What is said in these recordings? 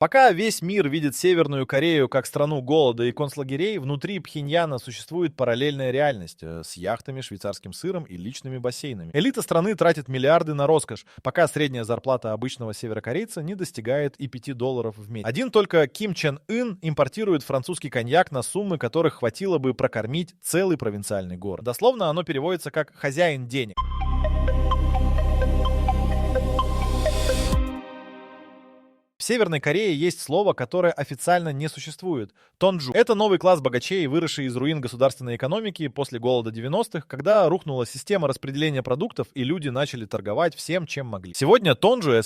Пока весь мир видит Северную Корею как страну голода и концлагерей, внутри Пхеньяна существует параллельная реальность с яхтами, швейцарским сыром и личными бассейнами. Элита страны тратит миллиарды на роскошь, пока средняя зарплата обычного северокорейца не достигает и $5 в месяц. Один только Ким Чен Ын импортирует французский коньяк на суммы, которых хватило бы прокормить целый провинциальный город. Дословно оно переводится как «хозяин денег». В Северной Корее есть слово, которое официально не существует – тонджу. Это новый класс богачей, выросший из руин государственной экономики после голода 90-х, когда рухнула система распределения продуктов и люди начали торговать всем, чем могли. Сегодня тонджу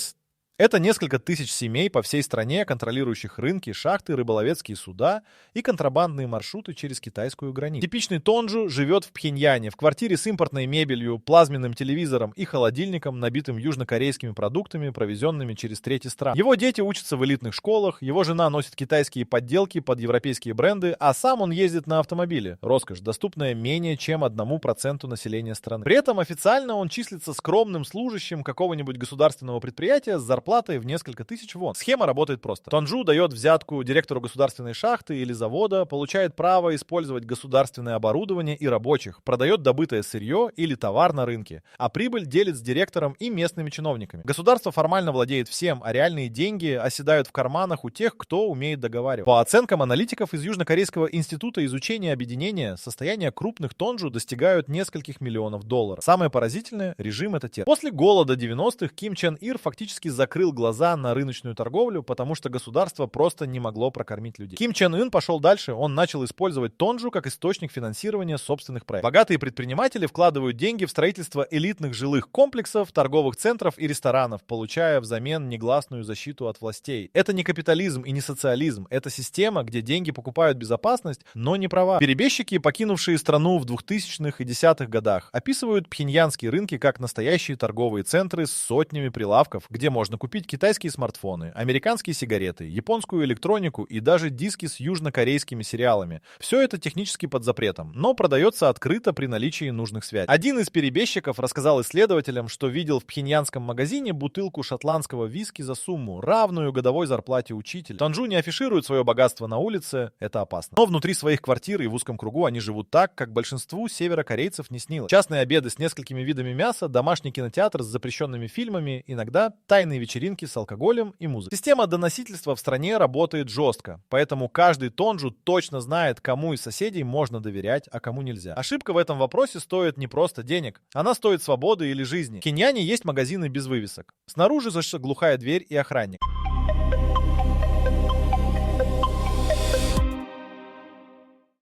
это несколько тысяч семей по всей стране, контролирующих рынки, шахты, рыболовецкие суда и контрабандные маршруты через китайскую границу. Типичный тонджу живет в Пхеньяне, в квартире с импортной мебелью, плазменным телевизором и холодильником, набитым южнокорейскими продуктами, провезенными через трети стран. Его дети учатся в элитных школах, его жена носит китайские подделки под европейские бренды, а сам он ездит на автомобиле. Роскошь, доступная менее чем 1% населения страны. При этом официально он числится скромным служащим какого-нибудь государственного предприятия с зарплатой в несколько тысяч вон. Схема работает просто. Тонджу дает взятку директору государственной шахты или завода, получает право использовать государственное оборудование и рабочих, продает добытое сырье или товар на рынке, а прибыль делит с директором и местными чиновниками. Государство формально владеет всем, а реальные деньги оседают в карманах у тех, кто умеет договаривать. По оценкам аналитиков из Южнокорейского института изучения объединения, состояние крупных тонджу достигают нескольких миллионов долларов. Самое поразительное – режим это терпит. После голода 90-х Ким Чен Ир фактически закрыл глаза на рыночную торговлю, потому что государство просто не могло прокормить людей. Ким Чен Ын пошел дальше, он начал использовать тонджу как источник финансирования собственных проектов. Богатые предприниматели вкладывают деньги в строительство элитных жилых комплексов, торговых центров и ресторанов, получая взамен негласную защиту от властей. Это не капитализм и не социализм, это система, где деньги покупают безопасность, но не права. Перебежчики, покинувшие страну в 2000-х и 10-х годах, описывают пхеньянские рынки как настоящие торговые центры с сотнями прилавков, где можно купить китайские смартфоны, американские сигареты, японскую электронику и даже диски с южнокорейскими сериалами. Все это технически под запретом, но продается открыто при наличии нужных связей. Один из перебежчиков рассказал исследователям, что видел в пхеньянском магазине бутылку шотландского виски за сумму, равную годовой зарплате учителя. Тонджу не афиширует свое богатство на улице, это опасно. Но внутри своих квартир и в узком кругу они живут так, как большинству северокорейцев не снилось. Частные обеды с несколькими видами мяса, домашний кинотеатр с запрещенными фильмами, иногда тайные вечеринки с алкоголем и музыкой. Система доносительства в стране работает жестко, поэтому каждый тонджу точно знает, кому из соседей можно доверять, а кому нельзя. Ошибка в этом вопросе стоит не просто денег, она стоит свободы или жизни. В Пхеньяне есть магазины без вывесок. Снаружи глухая дверь и охранник.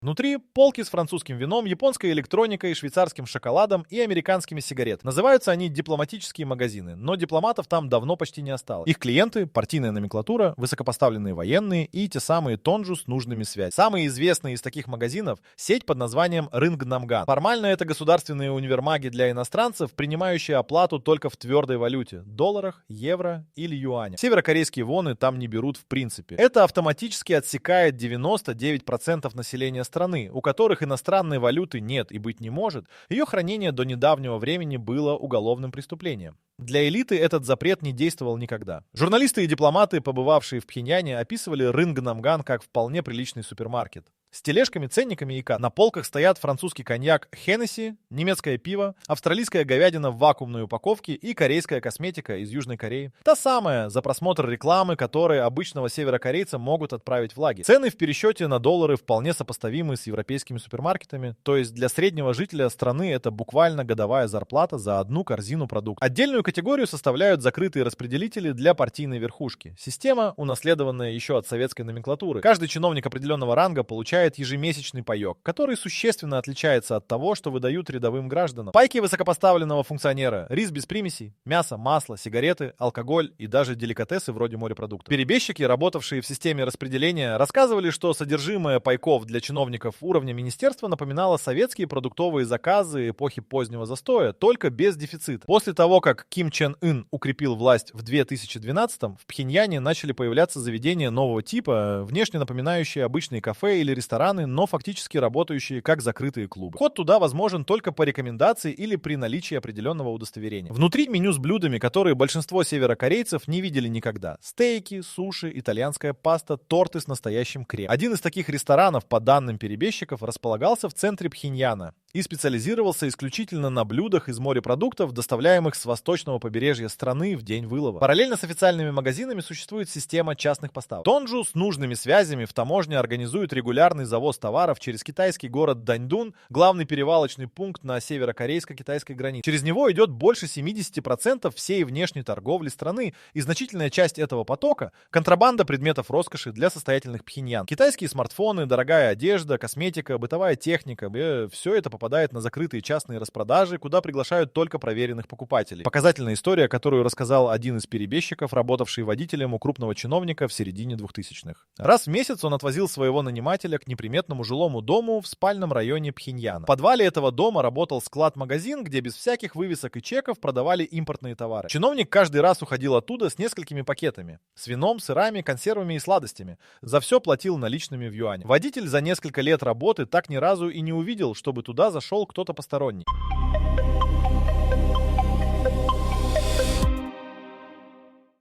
Внутри полки с французским вином, японской электроникой, швейцарским шоколадом и американскими сигаретами. Называются они дипломатические магазины, но дипломатов там давно почти не осталось. Их клиенты – партийная номенклатура, высокопоставленные военные и те самые тонджу с нужными связями. Самый известный из таких магазинов – сеть под названием Рынгнамган. Формально это государственные универмаги для иностранцев, принимающие оплату только в твердой валюте – долларах, евро или юанях. Северокорейские воны там не берут в принципе. Это автоматически отсекает 99% населения страны, у которых иностранной валюты нет и быть не может, ее хранение до недавнего времени было уголовным преступлением. Для элиты этот запрет не действовал никогда. Журналисты и дипломаты, побывавшие в Пхеньяне, описывали Рынгнамган как вполне приличный супермаркет. С тележками, ценниками и на полках стоят французский коньяк Хеннесси, немецкое пиво, австралийская говядина в вакуумной упаковке и корейская косметика из Южной Кореи. Та самая, за просмотр рекламы, которые обычного северокорейца могут отправить в лагерь. Цены в пересчете на доллары вполне сопоставимы с европейскими супермаркетами, то есть для среднего жителя страны это буквально годовая зарплата за одну корзину продуктов. Отдельную категорию составляют закрытые распределители для партийной верхушки. Система, унаследованная еще от советской номенклатуры. Каждый чиновник определенного ранга получает ежемесячный паек, который существенно отличается от того, что выдают рядовым гражданам. Пайки высокопоставленного функционера, рис без примесей, мясо, масло, сигареты, алкоголь и даже деликатесы вроде морепродуктов. Перебежчики, работавшие в системе распределения, рассказывали, что содержимое пайков для чиновников уровня министерства напоминало советские продуктовые заказы эпохи позднего застоя, только без дефицита. После того, как Ким Чен Ын укрепил власть в 2012-м, в Пхеньяне начали появляться заведения нового типа, внешне напоминающие обычные кафе или рестораны, рестораны, но фактически работающие как закрытые клубы. Вход туда возможен только по рекомендации или при наличии определенного удостоверения. Внутри меню с блюдами, которые большинство северокорейцев не видели никогда. Стейки, суши, итальянская паста, торты с настоящим кремом. Один из таких ресторанов, по данным перебежчиков, располагался в центре Пхеньяна и специализировался исключительно на блюдах из морепродуктов, доставляемых с восточного побережья страны в день вылова. Параллельно с официальными магазинами существует система частных поставок. Тонджу с нужными связями в таможне организует регулярный завоз товаров через китайский город Даньдун, главный перевалочный пункт на северо-корейско-китайской границе. Через него идет больше 70% всей внешней торговли страны, и значительная часть этого потока – контрабанда предметов роскоши для состоятельных пхеньян. Китайские смартфоны, дорогая одежда, косметика, бытовая техника – все это попадает на закрытые частные распродажи, куда приглашают только проверенных покупателей. Показательная история, которую рассказал один из перебежчиков, работавший водителем у крупного чиновника в середине 2000-х. Раз в месяц он отвозил своего нанимателя к неприметному жилому дому в спальном районе Пхеньяна. В подвале этого дома работал склад-магазин, где без всяких вывесок и чеков продавали импортные товары. Чиновник каждый раз уходил оттуда с несколькими пакетами. С вином, сырами, консервами и сладостями. За все платил наличными в юане. Водитель за несколько лет работы так ни разу и не увидел, чтобы туда зашел кто-то посторонний.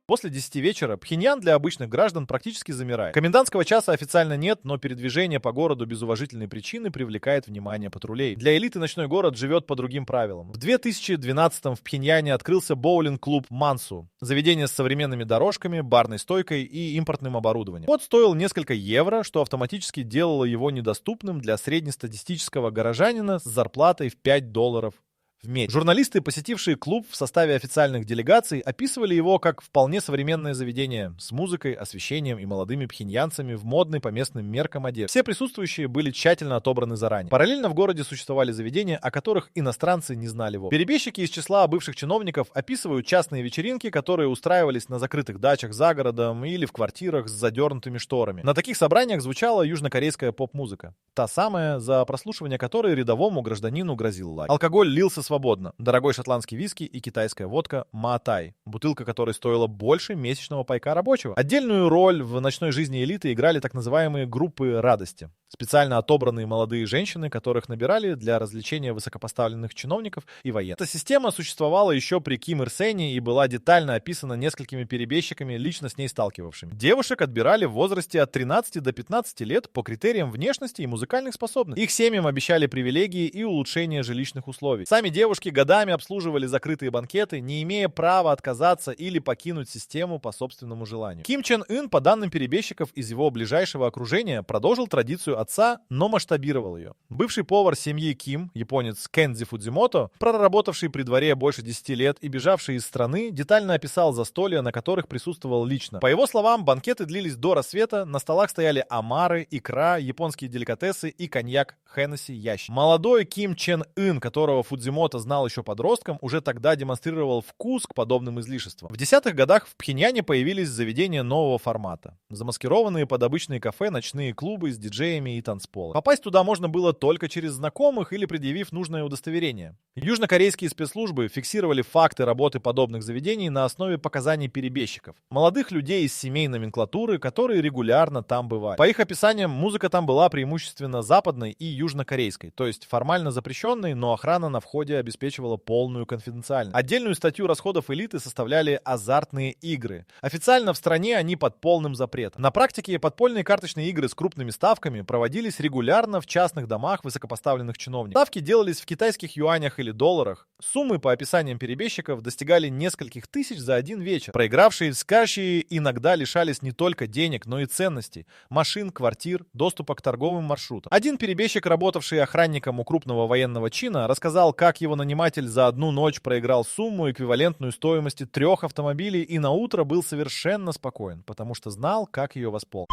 После 10 вечера Пхеньян для обычных граждан практически замирает. Комендантского часа официально нет, но передвижение по городу без уважительной причины привлекает внимание патрулей. Для элиты ночной город живет по другим правилам. В 2012-м в Пхеньяне открылся боулинг-клуб Мансу. Заведение с современными дорожками, барной стойкой и импортным оборудованием. Вход стоил несколько евро, что автоматически делало его недоступным для среднестатистического горожанина с зарплатой в $5 в месяц. Журналисты, посетившие клуб в составе официальных делегаций, описывали его как вполне современное заведение с музыкой, освещением и молодыми пхеньянцами в модной по местным меркам одежде. Все присутствующие были тщательно отобраны заранее. Параллельно в городе существовали заведения, о которых иностранцы не знали вовсе. Перебежчики из числа бывших чиновников описывают частные вечеринки, которые устраивались на закрытых дачах за городом или в квартирах с задернутыми шторами. На таких собраниях звучала южнокорейская поп-музыка. Та самая, за прослушивание которой рядовому гражданину грозил лагерь. Алкоголь лился свободно. Дорогой шотландский виски и китайская водка Маатай, бутылка которой стоила больше месячного пайка рабочего. Отдельную роль в ночной жизни элиты играли так называемые группы радости. Специально отобранные молодые женщины, которых набирали для развлечения высокопоставленных чиновников и военных. Эта система существовала еще при Ким Ир Сене и была детально описана несколькими перебежчиками, лично с ней сталкивавшими. Девушек отбирали в возрасте от 13 до 15 лет по критериям внешности и музыкальных способностей. Их семьям обещали привилегии и улучшение жилищных условий. Сами девушки годами обслуживали закрытые банкеты, не имея права отказаться или покинуть систему по собственному желанию. Ким Чен Ын, по данным перебежчиков из его ближайшего окружения, продолжил традицию отца, но масштабировал ее. Бывший повар семьи Ким, японец Кензи Фудзимото, проработавший при дворе больше 10 лет и бежавший из страны, детально описал застолья, на которых присутствовал лично. По его словам, банкеты длились до рассвета, на столах стояли омары, икра, японские деликатесы и коньяк Хеннесси ящик. Молодой Ким Чен Ын, которого Фудзимото знал еще подростком, уже тогда демонстрировал вкус к подобным излишествам. В 10-х годах в Пхеньяне появились заведения нового формата. Замаскированные под обычные кафе ночные клубы с диджеями и танцполом. Попасть туда можно было только через знакомых или предъявив нужное удостоверение. Южнокорейские спецслужбы фиксировали факты работы подобных заведений на основе показаний перебежчиков. Молодых людей из семей номенклатуры, которые регулярно там бывали. По их описаниям, музыка там была преимущественно западной и южнокорейской, то есть формально запрещенной, но охрана на входе обеспечивала полную конфиденциальность. Отдельную статью расходов элиты составляли азартные игры. Официально в стране они под полным запретом. На практике подпольные карточные игры с крупными ставками проводились регулярно в частных домах высокопоставленных чиновников. Ставки делались в китайских юанях или долларах. Суммы, по описаниям перебежчиков, достигали нескольких тысяч за один вечер. Проигравшие скачущие иногда лишались не только денег, но и ценностей, машин, квартир, доступа к торговым маршрутам. Один перебежчик, работавший охранником у крупного военного чина, рассказал, как его наниматель за одну ночь проиграл сумму, эквивалентную стоимости 3 автомобилей, и на утро был совершенно спокоен, потому что знал, как ее восполнить.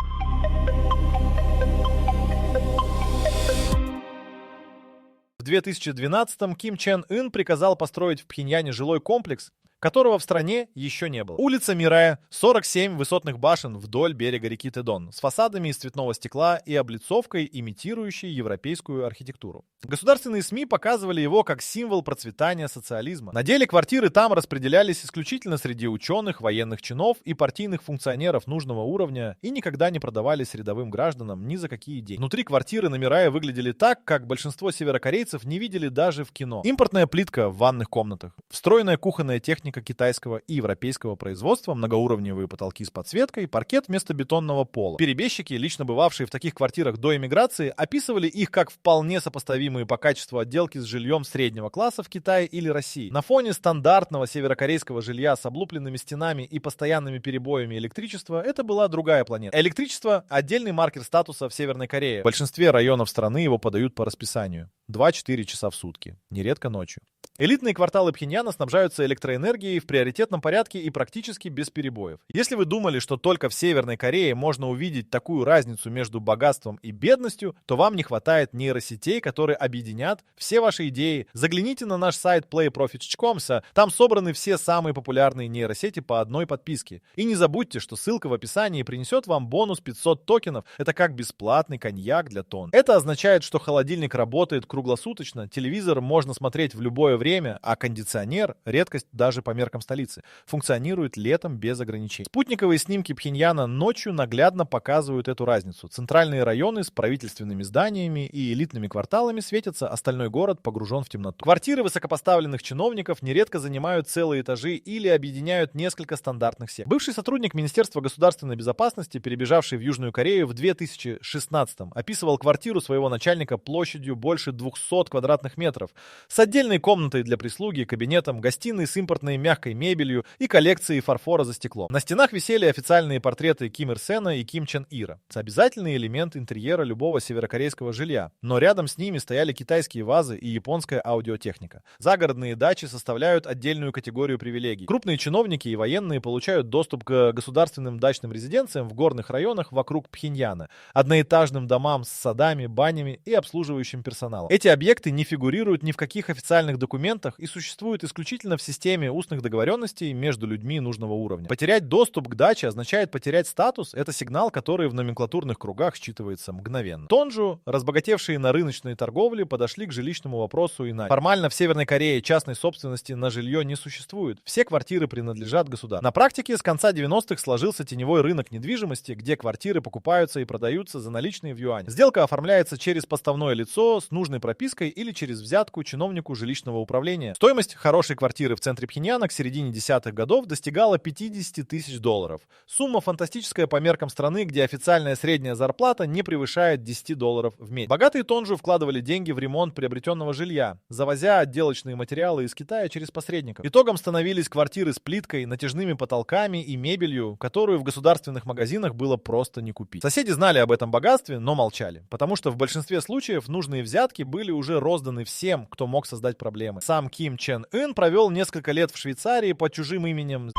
В 2012-м Ким Чен Ын приказал построить в Пхеньяне жилой комплекс, которого в стране еще не было. Улица Мирая, 47 высотных башен вдоль берега реки Тедон, с фасадами из цветного стекла и облицовкой, имитирующей европейскую архитектуру. Государственные СМИ показывали его как символ процветания социализма. На деле квартиры там распределялись исключительно среди ученых, военных чинов и партийных функционеров нужного уровня и никогда не продавались рядовым гражданам ни за какие деньги. Внутри квартиры на Мирае выглядели так, как большинство северокорейцев не видели даже в кино. Импортная плитка в ванных комнатах, встроенная кухонная техника китайского и европейского производства, многоуровневые потолки с подсветкой, паркет вместо бетонного пола. Перебежчики, лично бывавшие в таких квартирах до эмиграции, описывали их как вполне сопоставимые по качеству отделки с жильем среднего класса в Китае или России. На фоне стандартного северокорейского жилья с облупленными стенами и постоянными перебоями электричества это была другая планета. Электричество – отдельный маркер статуса в Северной Корее. В большинстве районов страны его подают по расписанию. 2-4 часа в сутки, нередко ночью. Элитные кварталы Пхеньяна снабжаются электроэнергией в приоритетном порядке и практически без перебоев. Если вы думали, что только в Северной Корее можно увидеть такую разницу между богатством и бедностью, то вам не хватает нейросетей, которые объединят все ваши идеи. Загляните на наш сайт playprofits.com, там собраны все самые популярные нейросети по одной подписке. И не забудьте, что ссылка в описании принесет вам бонус 500 токенов. Это как бесплатный коньяк для тонн. Это означает, что холодильник работает круглосуточно, телевизор можно смотреть в любое время, а кондиционер, редкость даже по меркам столицы, функционирует летом без ограничений. Спутниковые снимки Пхеньяна ночью наглядно показывают эту разницу. Центральные районы с правительственными зданиями и элитными кварталами светятся, остальной город погружен в темноту. Квартиры высокопоставленных чиновников нередко занимают целые этажи или объединяют несколько стандартных сектор. Бывший сотрудник Министерства государственной безопасности, перебежавший в Южную Корею в 2016-м, описывал квартиру своего начальника площадью больше 200 квадратных метров, с отдельной комнатой для прислуги, кабинетом, гостиной с импортной мягкой мебелью и коллекцией фарфора за стеклом. На стенах висели официальные портреты Ким Ир Сена и Ким Чен Ира. Обязательный элемент интерьера любого северокорейского жилья. Но рядом с ними стояли китайские вазы и японская аудиотехника. Загородные дачи составляют отдельную категорию привилегий. Крупные чиновники и военные получают доступ к государственным дачным резиденциям в горных районах вокруг Пхеньяна, одноэтажным домам с садами, банями и обслуживающим персоналом. Эти объекты не фигурируют ни в каких официальных документах и существуют исключительно в системе устных договоренностей между людьми нужного уровня. Потерять доступ к даче означает потерять статус. Это сигнал, который в номенклатурных кругах считывается мгновенно. Тонджу, разбогатевшие на рыночной торговле, подошли к жилищному вопросу иначе. Формально в Северной Корее частной собственности на жилье не существует. Все квартиры принадлежат государству. На практике с конца 90-х сложился теневой рынок недвижимости, где квартиры покупаются и продаются за наличные в юане. Сделка оформляется через поставное лицо с нужной пропиской или через взятку чиновнику жилищного управления. Стоимость хорошей квартиры в центре Пхеньяна к середине десятых годов достигала 50 тысяч долларов. Сумма фантастическая по меркам страны, где официальная средняя зарплата не превышает 10 долларов в месяц. Богатые тонджу вкладывали деньги в ремонт приобретенного жилья, завозя отделочные материалы из Китая через посредников. Итогом становились квартиры с плиткой, натяжными потолками и мебелью, которую в государственных магазинах было просто не купить. Соседи знали об этом богатстве, но молчали, потому что в большинстве случаев нужные взятки были уже розданы всем, кто мог создать проблемы. Сам Ким Чен Ын провел несколько лет в Швейцарии под чужим именем.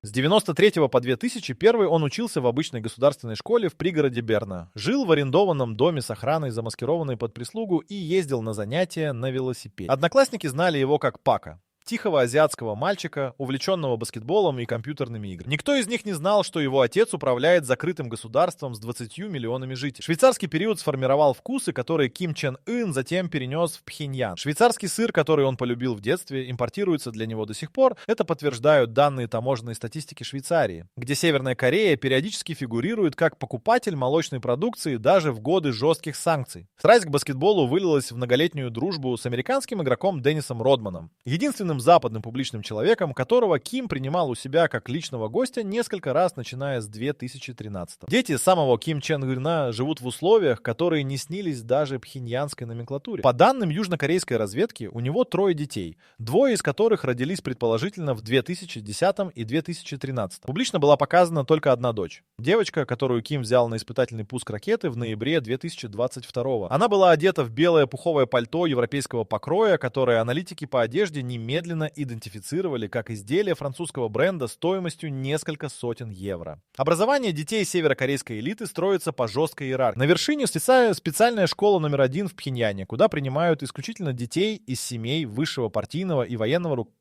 С 93 по 2001 он учился в обычной государственной школе в пригороде Берна, жил в арендованном доме с охраной, замаскированной под прислугу, и ездил на занятия на велосипеде. Одноклассники знали его как Пака. Тихого азиатского мальчика, увлеченного баскетболом и компьютерными играми. Никто из них не знал, что его отец управляет закрытым государством с 20 миллионами жителей. Швейцарский период сформировал вкусы, которые Ким Чен Ын затем перенес в Пхеньян. Швейцарский сыр, который он полюбил в детстве, импортируется для него до сих пор. Это подтверждают данные таможенной статистики Швейцарии, где Северная Корея периодически фигурирует как покупатель молочной продукции даже в годы жестких санкций. Страсть к баскетболу вылилась в многолетнюю дружбу с американским игроком Деннисом Родманом. Единственным западным публичным человеком, которого Ким принимал у себя как личного гостя несколько раз, начиная с 2013. Дети самого Ким Чен Ына живут в условиях, которые не снились даже пхеньянской номенклатуре. По данным южнокорейской разведки, у него 3 детей, 2 из которых родились предположительно в 2010 и 2013. Публично была показана только одна дочь. Девочка, которую Ким взял на испытательный пуск ракеты в ноябре 2022. Она была одета в белое пуховое пальто европейского покроя, которое аналитики по одежде немедленно немедленно идентифицировали как изделие французского бренда стоимостью несколько сотен евро. Образование детей северокорейской элиты строится по жесткой иерархии. На вершине специальная школа номер 1 в Пхеньяне, куда принимают исключительно детей из семей высшего партийного и военного руководства.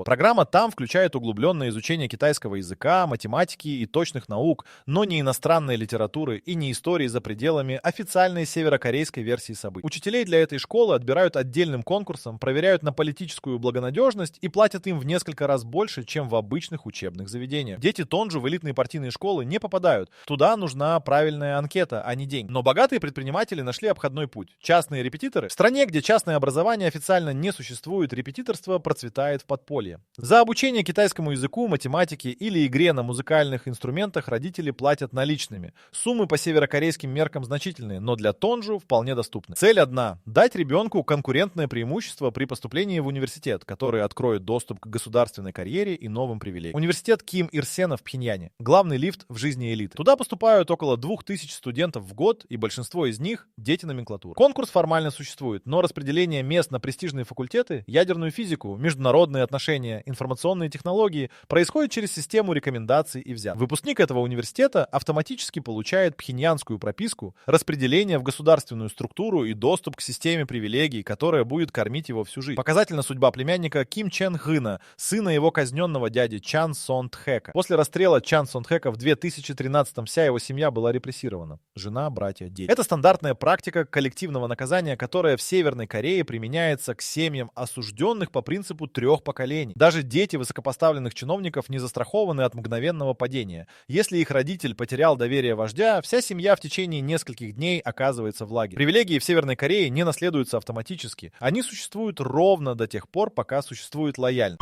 Программа там включает углубленное изучение китайского языка, математики и точных наук, но не иностранной литературы и не истории за пределами официальной северокорейской версии событий. Учителей для этой школы отбирают отдельным конкурсом, проверяют на политическую благонадежность и платят им в несколько раз больше, чем в обычных учебных заведениях. Дети Тонджу в элитные партийные школы не попадают. Туда нужна правильная анкета, а не деньги. Но богатые предприниматели нашли обходной путь. Частные репетиторы. В стране, где частное образование официально не существует, репетиторство процветает в подполье. За обучение китайскому языку, математике или игре на музыкальных инструментах родители платят наличными. Суммы по северокорейским меркам значительные, но для Тонджу вполне доступны. Цель одна – дать ребенку конкурентное преимущество при поступлении в университет, который откроет доступ к государственной карьере и новым привилегиям. Университет Ким Ир Сена в Пхеньяне – главный лифт в жизни элиты. Туда поступают около 2000 студентов в год, и большинство из них – дети номенклатуры. Конкурс формально существует, но распределение мест на престижные факультеты, ядерную физику, международные отношения, информационные технологии происходит через систему рекомендаций и взяток. Выпускник этого университета автоматически получает пхеньянскую прописку, распределение в государственную структуру и доступ к системе привилегий, которая будет кормить его всю жизнь. Показательна судьба племянника Ким Чен Хына, сына его казненного дяди Чан Сон Тхэка. После расстрела Чан Сон Тхэка в 2013-м вся его семья была репрессирована. Жена, братья, дети. Это стандартная практика коллективного наказания, которая в Северной Корее применяется к семьям осужденных по принципу 3 поколений. Даже дети высокопоставленных чиновников не застрахованы от мгновенного падения. Если их родитель потерял доверие вождя, вся семья в течение нескольких дней оказывается в лагере. Привилегии в Северной Корее не наследуются автоматически. Они существуют ровно до тех пор, пока существует лояльность.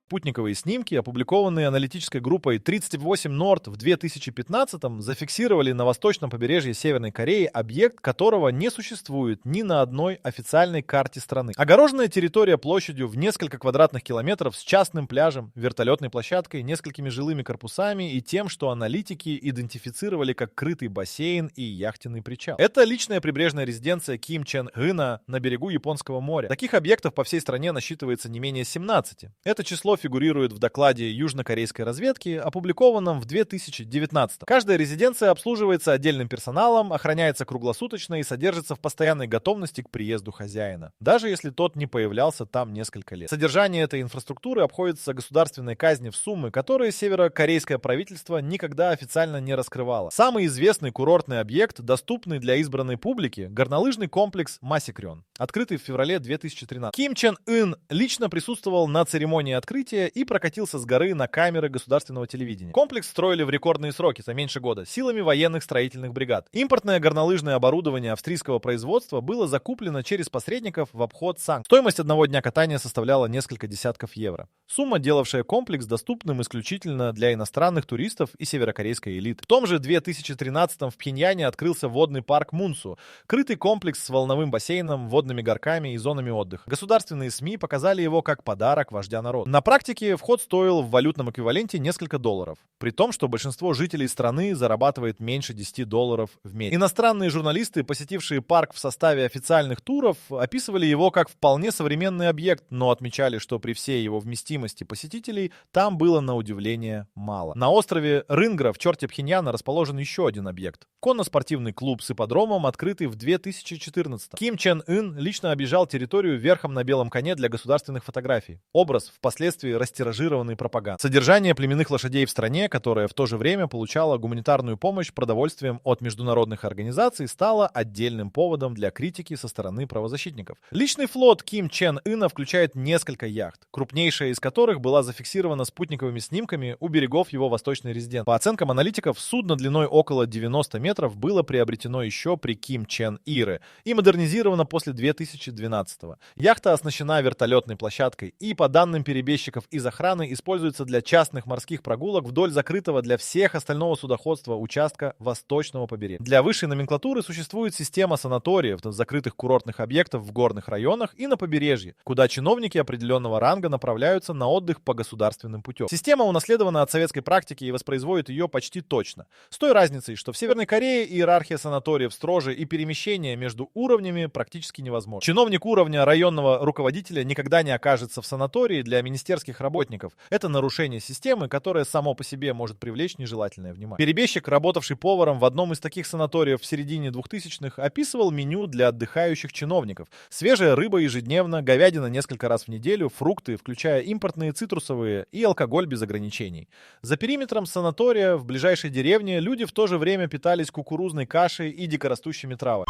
Спутниковые снимки, опубликованные аналитической группой 38 North в 2015-м, зафиксировали на восточном побережье Северной Кореи объект, которого не существует ни на одной официальной карте страны. Огороженная территория площадью в несколько квадратных километров с частным пляжем, вертолетной площадкой, несколькими жилыми корпусами и тем, что аналитики идентифицировали как крытый бассейн и яхтенный причал. Это личная прибрежная резиденция Ким Чен Гына на берегу Японского моря. Таких объектов по всей стране насчитывается не менее 17. Это число фигурирует в докладе южнокорейской разведки, опубликованном в 2019. Каждая резиденция обслуживается отдельным персоналом, охраняется круглосуточно и содержится в постоянной готовности к приезду хозяина, даже если тот не появлялся там несколько лет. Содержание этой инфраструктуры обходится государственной казни в суммы, которые северокорейское правительство никогда официально не раскрывало. Самый известный курортный объект, доступный для избранной публики, горнолыжный комплекс Масикрён, открытый в феврале 2013. Ким Чен Ын лично присутствовал на церемонии открытия и прокатился с горы на камеры государственного телевидения. Комплекс строили в рекордные сроки, за меньше года, силами военных строительных бригад. Импортное горнолыжное оборудование австрийского производства было закуплено через посредников в обход санкций. Стоимость одного дня катания составляла несколько десятков евро. Сумма, делавшая комплекс доступным исключительно для иностранных туристов и северокорейской элиты. В том же 2013-м в Пхеньяне открылся водный парк Мунсу, крытый комплекс с волновым бассейном, водными горками и зонами отдыха. Государственные СМИ показали его как подарок вождя народа. На практике вход стоил в валютном эквиваленте несколько долларов, при том, что большинство жителей страны зарабатывает меньше 10 долларов в месяц. Иностранные журналисты, посетившие парк в составе официальных туров, описывали его как вполне современный объект, но отмечали, что при всей его вместимости посетителей там было на удивление мало. На острове Рынгра в черте Пхеньяна расположен еще один объект. Конно-спортивный клуб с ипподромом, открытый в 2014. Ким Чен Ын лично объезжал территорию верхом на белом коне для государственных фотографий. Образ впоследствии растиражированной пропагандой. Содержание племенных лошадей в стране, которая в то же время получала гуманитарную помощь продовольствием от международных организаций, стало отдельным поводом для критики со стороны правозащитников. Личный флот Ким Чен Ына включает несколько яхт, крупнейшая из которых была зафиксирована спутниковыми снимками у берегов его восточной резиденции. По оценкам аналитиков, судно длиной около 90 метров было приобретено еще при Ким Чен Ире и модернизировано после 2012-го. Яхта оснащена вертолетной площадкой и, по данным перебежчика работников из охраны используется для частных морских прогулок вдоль закрытого для всех остального судоходства участка восточного побережья. Для высшей номенклатуры существует система санаториев, закрытых курортных объектов в горных районах и на побережье, куда чиновники определенного ранга направляются на отдых по государственным путем. Система унаследована от советской практики и воспроизводит ее почти точно. С той разницей, что в Северной Корее иерархия санаториев строже и перемещение между уровнями практически невозможно. Чиновник уровня районного руководителя никогда не окажется в санатории для министерских работников. Это нарушение системы, которое само по себе может привлечь нежелательное внимание. Перебежчик, работавший поваром в одном из таких санаториев в середине 2000-х, описывал меню для отдыхающих чиновников. Свежая рыба ежедневно, говядина несколько раз в неделю, фрукты, включая импортные цитрусовые, и алкоголь без ограничений. За периметром санатория в ближайшей деревне люди в то же время питались кукурузной кашей и дикорастущими травами.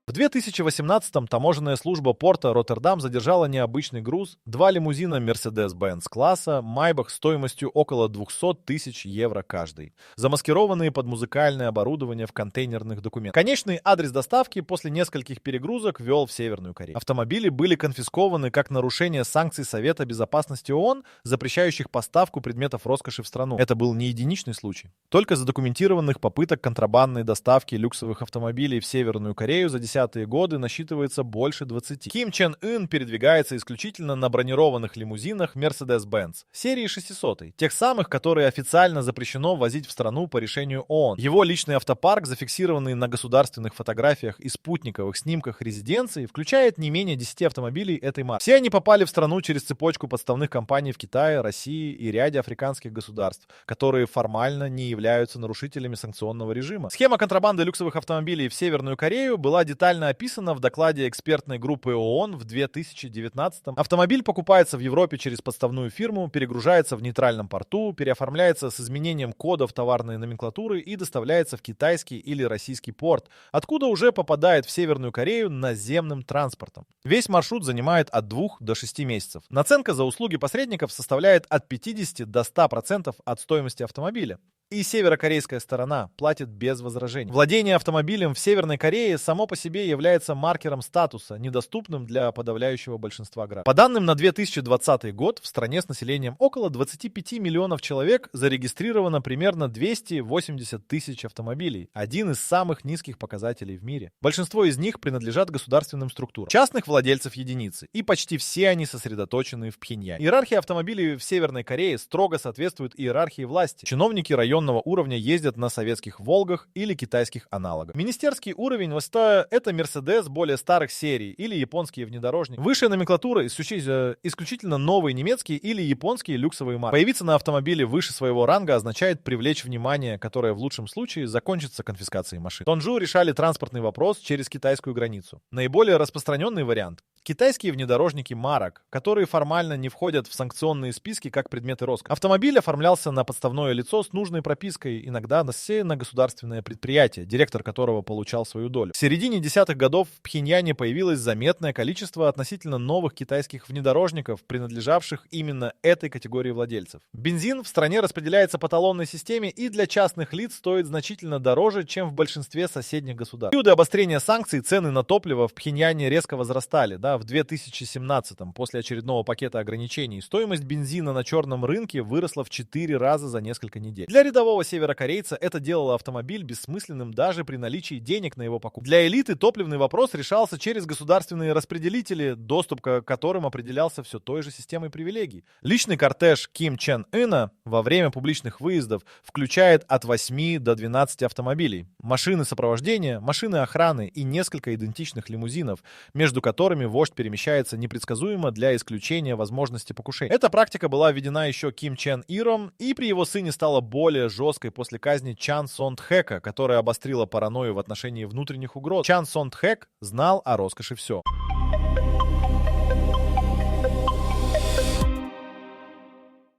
В 2018-м таможенная служба порта Роттердам задержала необычный груз, 2 лимузина Mercedes-Benz класса, Майбах стоимостью около 200 тысяч евро каждый, замаскированные под музыкальное оборудование в контейнерных документах. Конечный адрес доставки после нескольких перегрузок вел в Северную Корею. Автомобили были конфискованы как нарушение санкций Совета Безопасности ООН, запрещающих поставку предметов роскоши в страну. Это был не единичный случай. Только задокументированных попыток контрабандной доставки люксовых автомобилей в Северную Корею за 10-е годы насчитывается больше 20. Ким Чен Ын передвигается исключительно на бронированных лимузинах Mercedes-Benz серии 600, тех самых, которые официально запрещено ввозить в страну по решению ООН. Его личный автопарк, зафиксированный на государственных фотографиях и спутниковых снимках резиденции, включает не менее 10 автомобилей этой марки. Все они попали в страну через цепочку подставных компаний в Китае, России и ряде африканских государств, которые формально не являются нарушителями санкционного режима. Схема контрабанды люксовых автомобилей в Северную Корею была детально описана в докладе экспертной группы ООН в 2019-м. Автомобиль покупается в Европе через подставную фирму, перегружается в нейтральном порту, переоформляется с изменением кодов товарной номенклатуры и доставляется в китайский или российский порт, откуда уже попадает в Северную Корею наземным транспортом. Весь маршрут занимает от 2 до 6 месяцев. Наценка за услуги посредников составляет от 50 до 100% от стоимости автомобиля. И северокорейская сторона платит без возражений. Владение автомобилем в Северной Корее само по себе является маркером статуса, недоступным для подавляющего большинства граждан. По данным на 2020 год, в стране с населением около 25 миллионов человек зарегистрировано примерно 280 тысяч автомобилей, один из самых низких показателей в мире. Большинство из них принадлежат государственным структурам. Частных владельцев единицы, и почти все они сосредоточены в Пхеньяне. Иерархия автомобилей в Северной Корее строго соответствует иерархии власти. Чиновники районного уровня ездят на советских «Волгах» или китайских аналогах. Министерский уровень это Mercedes более старых серий или японские внедорожники. Высшая номенклатура исключительно новые немецкие или японские люксовые марки. Появиться на автомобиле выше своего ранга означает привлечь внимание, которое в лучшем случае закончится конфискацией машин. Тонжу решали транспортный вопрос через китайскую границу. Наиболее распространенный вариант — китайские внедорожники марок, которые формально не входят в санкционные списки как предметы роскоши. Автомобиль оформлялся на подставное лицо с нужной пропиской, иногда на государственное предприятие, директор которого получал свою долю. В середине десятых годов в Пхеньяне появилось заметное количество относительно новых китайских внедорожников, принадлежавших именно этой категории владельцев. Бензин в стране распределяется по талонной системе и для частных лиц стоит значительно дороже, чем в большинстве соседних государств. В периоды обострения санкций цены на топливо в Пхеньяне резко возрастали. В 2017-м, после очередного пакета ограничений, стоимость бензина на черном рынке выросла в 4 раза за несколько недель. Для рядового северокорейца это делало автомобиль бессмысленным даже при наличии денег на его покупку. Для элиты топливный вопрос решался через государственные распределители, доступ к которым определялся все той же системой привилегий. Личный кортеж Ким Чен Ына во время публичных выездов включает от 8 до 12 автомобилей, машины сопровождения, машины охраны и несколько идентичных лимузинов, между которыми вождь перемещается непредсказуемо для исключения возможности покушения. Эта практика была введена еще Ким Чен Иром, и при его сыне стала более жесткой после казни Чан Сон Тхэка, которая обострила паранойю в отношении внутренних угроз. Чан Сон Тхэк знал о роскоши все.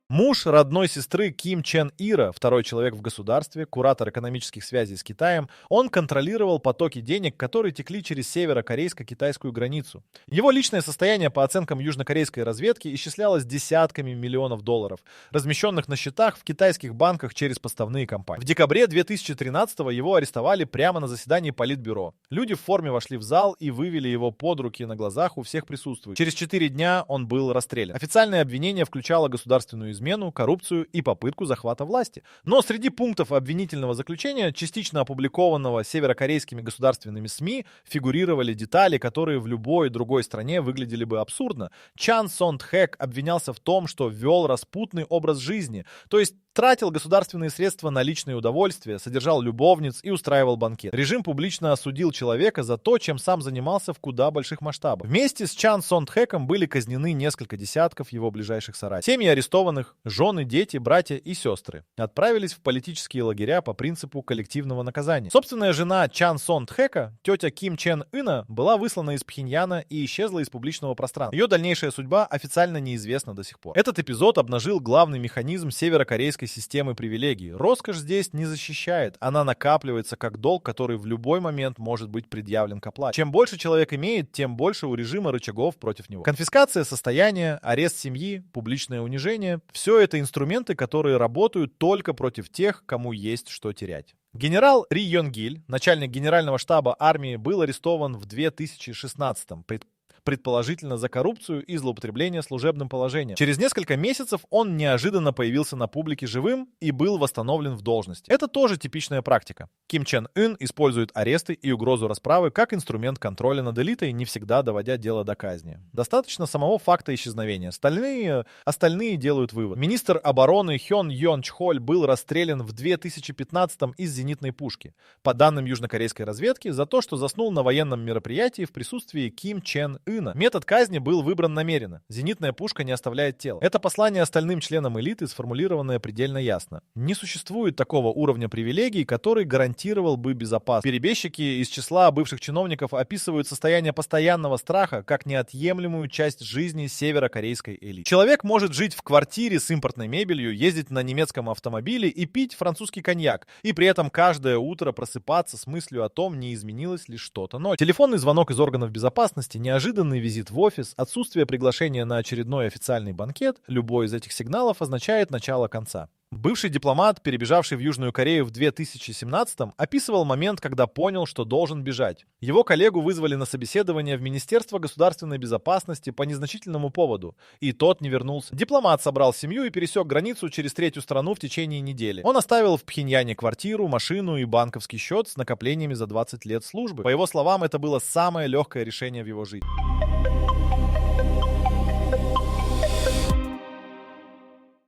Муж родной сестры Ким Чен Ира, второй человек в государстве, куратор экономических связей с Китаем, он контролировал потоки денег, которые текли через северо-корейско-китайскую границу. Его личное состояние, по оценкам южнокорейской разведки, исчислялось десятками миллионов долларов, размещенных на счетах в китайских банках через поставные компании. В декабре 2013-го его арестовали прямо на заседании Политбюро. Люди в форме вошли в зал и вывели его под руки на глазах у всех присутствующих. Через 4 дня он был расстрелян. Официальное обвинение включало государственную измену, коррупцию и попытку захвата власти. Но среди пунктов обвинительного заключения, частично опубликованного северокорейскими государственными СМИ, фигурировали детали, которые в любой другой стране выглядели бы абсурдно. Чан Сон Тхэк обвинялся в том, что вел распутный образ жизни, то есть тратил государственные средства на личные удовольствия, содержал любовниц и устраивал банкет. Режим публично осудил человека за то, чем сам занимался в куда больших масштабах. Вместе с Чан Сон Тхэком были казнены несколько десятков его ближайших соратников. Семьи арестованных, жены, дети, братья и сестры отправились в политические лагеря по принципу коллективного наказания. Собственная жена Чан Сон Тхэка, тетя Ким Чен Ына, была выслана из Пхеньяна и исчезла из публичного пространства. Ее дальнейшая судьба официально неизвестна до сих пор. Этот эпизод обнажил главный механизм северокорейской системы привилегий. Роскошь здесь не защищает, она накапливается как долг, который в любой момент может быть предъявлен к оплате. Чем больше человек имеет, тем больше у режима рычагов против него. Конфискация состояния, арест семьи, публичное унижение — все это инструменты, которые работают только против тех, кому есть что терять. Генерал Ри Йон Гиль, начальник генерального штаба армии, был арестован в 2016-м, предположительно за коррупцию и злоупотребление служебным положением. Через несколько месяцев он неожиданно появился на публике живым и был восстановлен в должности. Это тоже типичная практика. Ким Чен Ын использует аресты и угрозу расправы как инструмент контроля над элитой, не всегда доводя дело до казни. Достаточно самого факта исчезновения. Остальные делают вывод. Министр обороны Хён Йон Чхоль был расстрелян в 2015-м из зенитной пушки. По данным южнокорейской разведки, за то, что заснул на военном мероприятии в присутствии Ким Чен Ына. Метод казни был выбран намеренно. Зенитная пушка не оставляет тела. Это послание остальным членам элиты, сформулированное предельно ясно. Не существует такого уровня привилегий, который гарантировал бы безопасность. Перебежчики из числа бывших чиновников описывают состояние постоянного страха как неотъемлемую часть жизни северокорейской элиты. Человек может жить в квартире с импортной мебелью, ездить на немецком автомобиле и пить французский коньяк, и при этом каждое утро просыпаться с мыслью о том, не изменилось ли что-то. Но телефонный звонок из органов безопасности, неожиданный визит в офис, отсутствие приглашения на очередной официальный банкет, любой из этих сигналов означает начало конца. Бывший дипломат, перебежавший в Южную Корею в 2017-м, описывал момент, когда понял, что должен бежать. Его коллегу вызвали на собеседование в Министерство государственной безопасности по незначительному поводу, и тот не вернулся. Дипломат собрал семью и пересек границу через третью страну в течение недели. Он оставил в Пхеньяне квартиру, машину и банковский счет с накоплениями за 20 лет службы. По его словам, это было самое легкое решение в его жизни.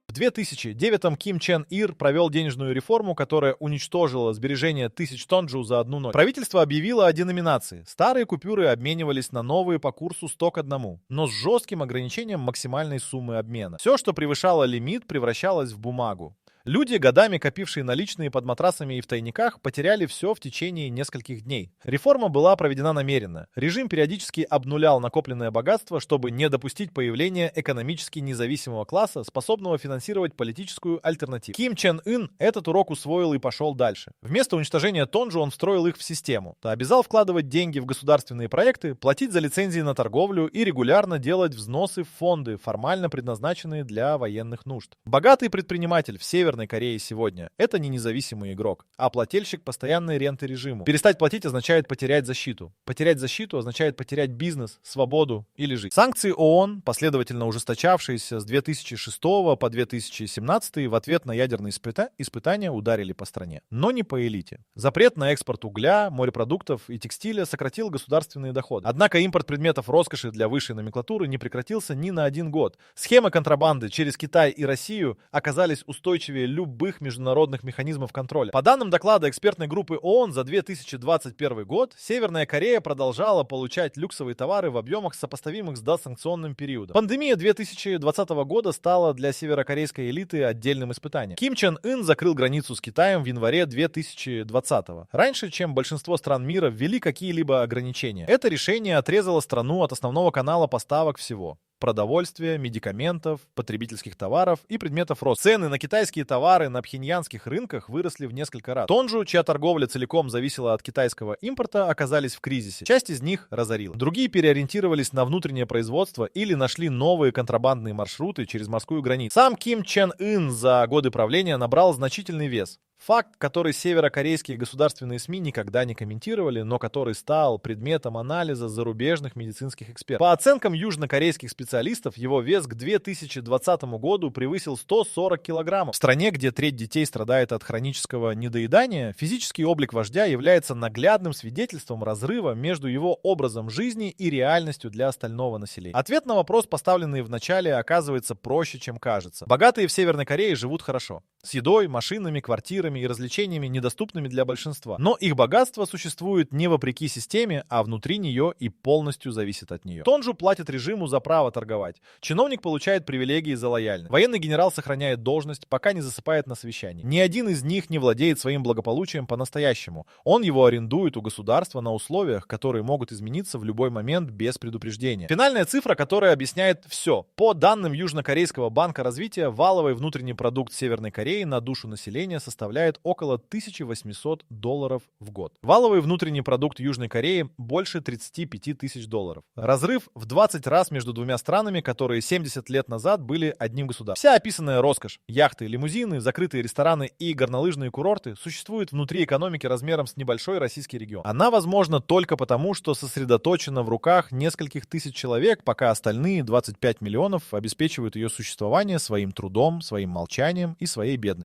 В 2009-м Ким Чен Ир провел денежную реформу, которая уничтожила сбережения тысяч тонджу за одну ночь. Правительство объявило о деноминации. Старые купюры обменивались на новые по курсу 100 к 1, но с жестким ограничением максимальной суммы обмена. Все, что превышало лимит, превращалось в бумагу. Люди, годами копившие наличные под матрасами и в тайниках, потеряли все в течение нескольких дней. Реформа была проведена намеренно. Режим периодически обнулял накопленное богатство, чтобы не допустить появления экономически независимого класса, способного финансировать политическую альтернативу. Ким Чен Ын этот урок усвоил и пошел дальше. Вместо уничтожения тонджу он встроил их в систему. Обязал вкладывать деньги в государственные проекты, платить за лицензии на торговлю и регулярно делать взносы в фонды, формально предназначенные для военных нужд. Богатый предприниматель в Северной Корее сегодня — это не независимый игрок, а плательщик постоянной ренты режиму. Перестать платить означает потерять защиту. Потерять защиту означает потерять бизнес, свободу или жизнь. Санкции ООН, последовательно ужесточавшиеся с 2006 по 2017 в ответ на ядерные испытания, ударили по стране. Но не по элите. Запрет на экспорт угля, морепродуктов и текстиля сократил государственные доходы. Однако импорт предметов роскоши для высшей номенклатуры не прекратился ни на один год. Схемы контрабанды через Китай и Россию оказались устойчивее любых международных механизмов контроля. По данным доклада экспертной группы ООН за 2021 год, Северная Корея продолжала получать люксовые товары в объемах, сопоставимых с досанкционным периодом. Пандемия 2020 года стала для северокорейской элиты отдельным испытанием. Ким Чен Ын закрыл границу с Китаем в январе 2020 раньше, чем большинство стран мира ввели какие-либо ограничения. Это решение отрезало страну от основного канала поставок всего. продовольствия, медикаментов, потребительских товаров и предметов роскоши. Цены на китайские товары на пхеньянских рынках выросли в несколько раз. Тонжу, чья торговля целиком зависела от китайского импорта, оказались в кризисе. Часть из них разорилась. Другие переориентировались на внутреннее производство или нашли новые контрабандные маршруты через морскую границу. Сам Ким Чен Ын за годы правления набрал значительный вес. Факт, который северокорейские государственные СМИ никогда не комментировали, но который стал предметом анализа зарубежных медицинских экспертов. По оценкам южнокорейских специалистов, его вес к 2020 году превысил 140 килограммов. В стране, где треть детей страдает от хронического недоедания, физический облик вождя является наглядным свидетельством разрыва между его образом жизни и реальностью для остального населения. Ответ на вопрос, поставленный в начале, оказывается проще, чем кажется. Богатые в Северной Корее живут хорошо. С едой, машинами, квартирами и развлечениями, недоступными для большинства. Но их богатство существует не вопреки системе, а внутри нее и полностью зависит от нее. Тонжу платит режиму за право торговать. Чиновник получает привилегии за лояльность. Военный генерал сохраняет должность, пока не засыпает на совещании. Ни один из них не владеет своим благополучием по-настоящему. Он его арендует у государства на условиях, которые могут измениться в любой момент без предупреждения. Финальная цифра, которая объясняет все. По данным Южнокорейского банка развития, валовый внутренний продукт Северной Кореи на душу населения составляет около $1800 в год. Валовый внутренний продукт Южной Кореи больше 35 тысяч долларов. Разрыв в 20 раз между двумя странами, которые 70 лет назад были одним государством. Вся описанная роскошь, яхты, лимузины, закрытые рестораны и горнолыжные курорты существует внутри экономики размером с небольшой российский регион. Она возможна только потому, что сосредоточена в руках нескольких тысяч человек, пока остальные 25 миллионов обеспечивают ее существование своим трудом, своим молчанием и своей бедностью.